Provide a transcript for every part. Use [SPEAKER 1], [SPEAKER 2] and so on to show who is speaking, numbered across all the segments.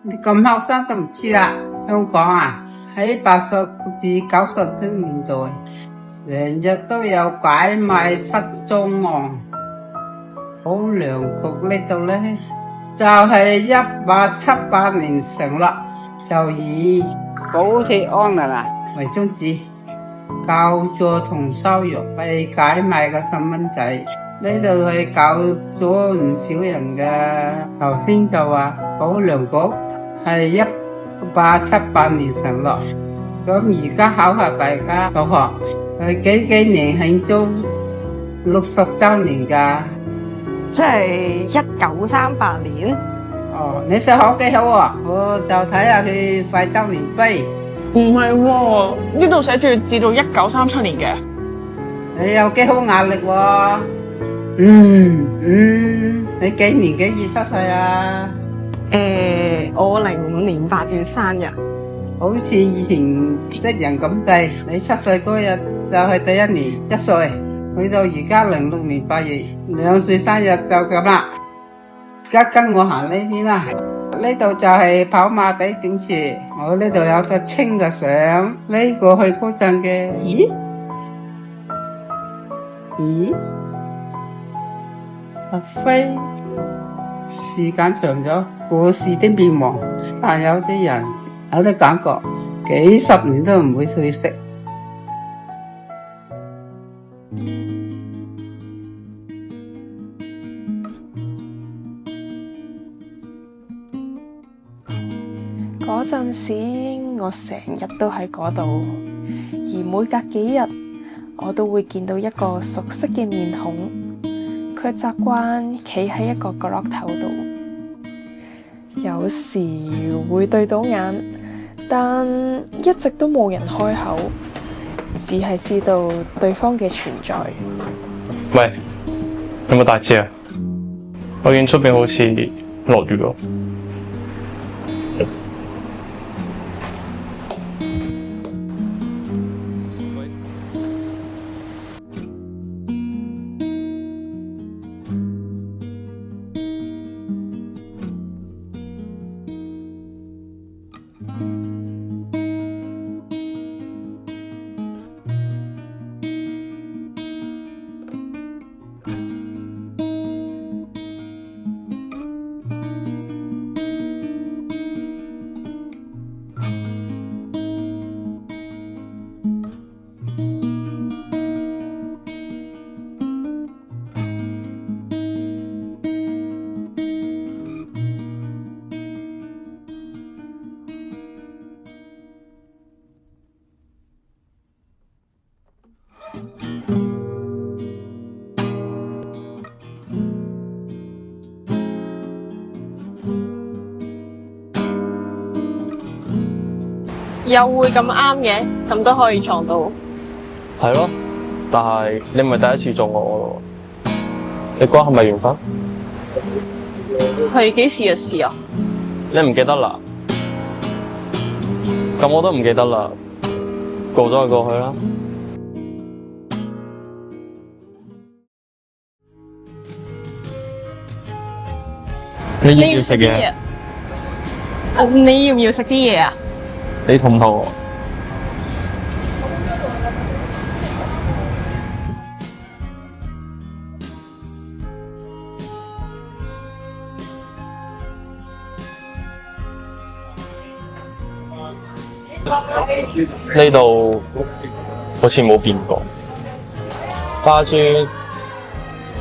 [SPEAKER 1] 你咁後生都唔知啦？香港啊，喺80至90年代，成日都有拐賣失蹤案。好良局呢度呢，就係1878年成立，就以保鐵安人為宗旨，救助同收容被拐賣嘅細蚊仔。呢度係救咗唔少人嘅。頭先就話保良局係1878年成立，咁而家考下大家數學，佢幾年慶祝60周年㗎？
[SPEAKER 2] 即係1938年。
[SPEAKER 1] 哦，你數學幾好啊？我就睇下佢快周年碑。
[SPEAKER 3] 唔係喎，呢度寫住至到1937年嘅。
[SPEAKER 1] 你有幾好壓力喎？你幾年幾月出世啊？
[SPEAKER 2] 我05年8月生日。
[SPEAKER 1] 好似以前啲人咁計，你7歲嗰日就係第一年1歲，去到而家06年8月2歲生日就咁啦。而家跟我行呢邊啦，呢度就係跑馬地警署，我呢度有個清嘅相，呢個去嗰陣嘅，咦？阿飛，時間長咗，故事的變黃，但有啲人有啲感覺，幾十年都唔會褪色。
[SPEAKER 4] 嗰陣時，我成日都喺嗰度，而每隔幾日，我都會見到一個熟悉嘅面孔。佢習慣企喺一個角落頭度，有時會對到眼，但一直都冇人開口，只係知道對方嘅存在。
[SPEAKER 5] 喂，有冇大志啊？我見出邊好似落雨喎。
[SPEAKER 3] 又會咁啱嘅，咁都可以撞到。
[SPEAKER 5] 係咯，但係你唔係第一次撞我咯，你估係咪緣分？
[SPEAKER 3] 係幾時嘅事啊？
[SPEAKER 5] 你唔記得啦？咁我都唔記得啦，過咗就過去啦。你要唔要食嘢？
[SPEAKER 3] 你要唔要食啲嘢啊？
[SPEAKER 5] 你肚唔肚？呢度好似冇變過，花磚、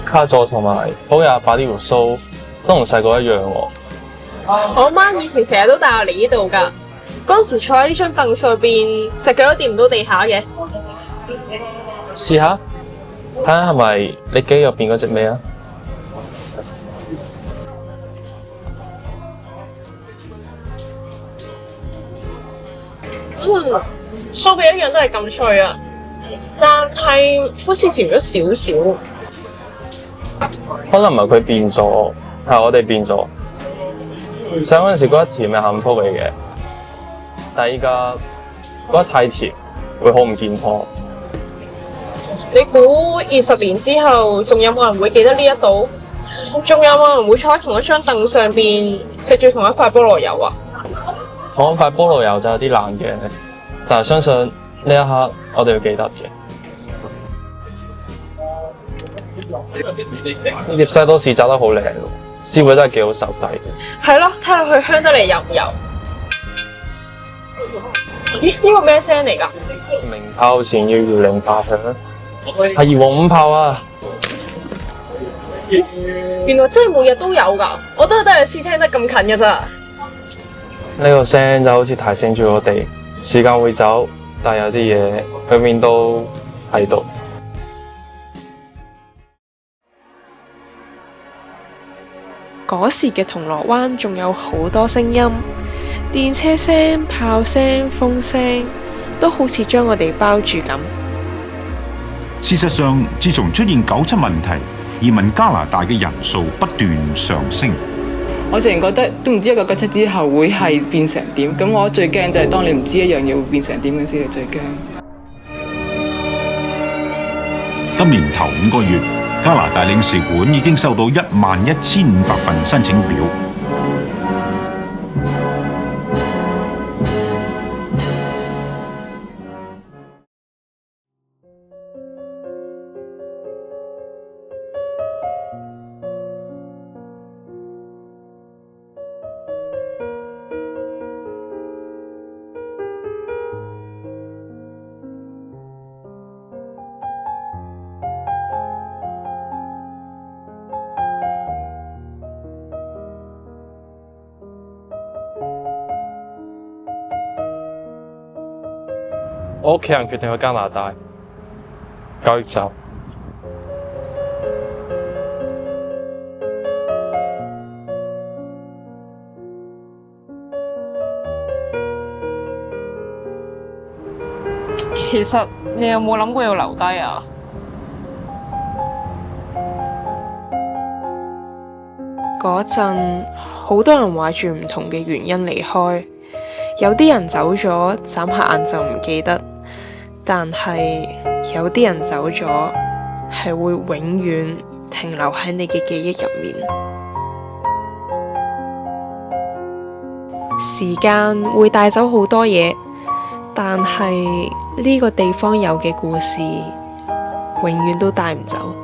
[SPEAKER 5] 卡座同埋好廿8啲鬍鬚都同細個一樣喎。
[SPEAKER 3] 我媽以前成日都帶我嚟呢度㗎。嗰時坐喺呢張凳上邊，隻腳都掂唔到地下嘅。
[SPEAKER 5] 試下，睇下係咪你記憶入邊嗰隻味啊？
[SPEAKER 3] 酥皮一樣都係咁脆啊，但係好似甜咗少少。
[SPEAKER 5] 可能唔係佢變咗，係我哋變咗。細嗰陣時覺得甜係幸福嚟嘅。但係依家覺得太甜，會好唔健康。
[SPEAKER 3] 你估20年之後，仲有冇人會記得呢一度？仲有冇人會坐喺同一張凳上邊食住同一塊菠蘿油啊？
[SPEAKER 5] 嗰塊菠蘿油就有啲難嘅，但係相信呢一刻我哋要記得嘅。呢碟西多士炸得好靚喎，師傅真係幾好手勢。
[SPEAKER 3] 係咯，睇落去香得嚟油唔油？咦？呢個咩聲嚟㗎？
[SPEAKER 5] 鳴炮前要搖鈴大響，係二黃五炮啊！
[SPEAKER 3] 原來真係每日都有㗎，我都係第一次聽得咁近㗎咋。
[SPEAKER 5] 呢個聲就好似提醒住我哋，時間會走，但係有啲嘢永遠都喺度。
[SPEAKER 4] 嗰時嘅銅鑼灣仲有好多聲音，電車聲、炮聲、風聲，都好似將我哋包住咁。
[SPEAKER 6] 事實上，自從出現97問題，移民加拿大嘅人數不斷上升。
[SPEAKER 7] 我淨係覺得都唔知1997之後會係變成點，咁我最驚就係當你唔知一樣嘢會變成點嘅時候，最驚。
[SPEAKER 6] 今年頭5個月，加拿大領事館已經收到11500份申請表。
[SPEAKER 5] 我屋企人決定去加拿大交易站。
[SPEAKER 2] 其實你有冇諗過要留低啊？
[SPEAKER 4] 嗰陣好多人話住唔同嘅原因離開，有啲人走咗，眨下眼就唔記得。但係有啲人走咗，係會永遠停留喺你嘅記憶入面。時間會帶走好多嘢，但係呢個地方有嘅故事，永遠都帶唔走。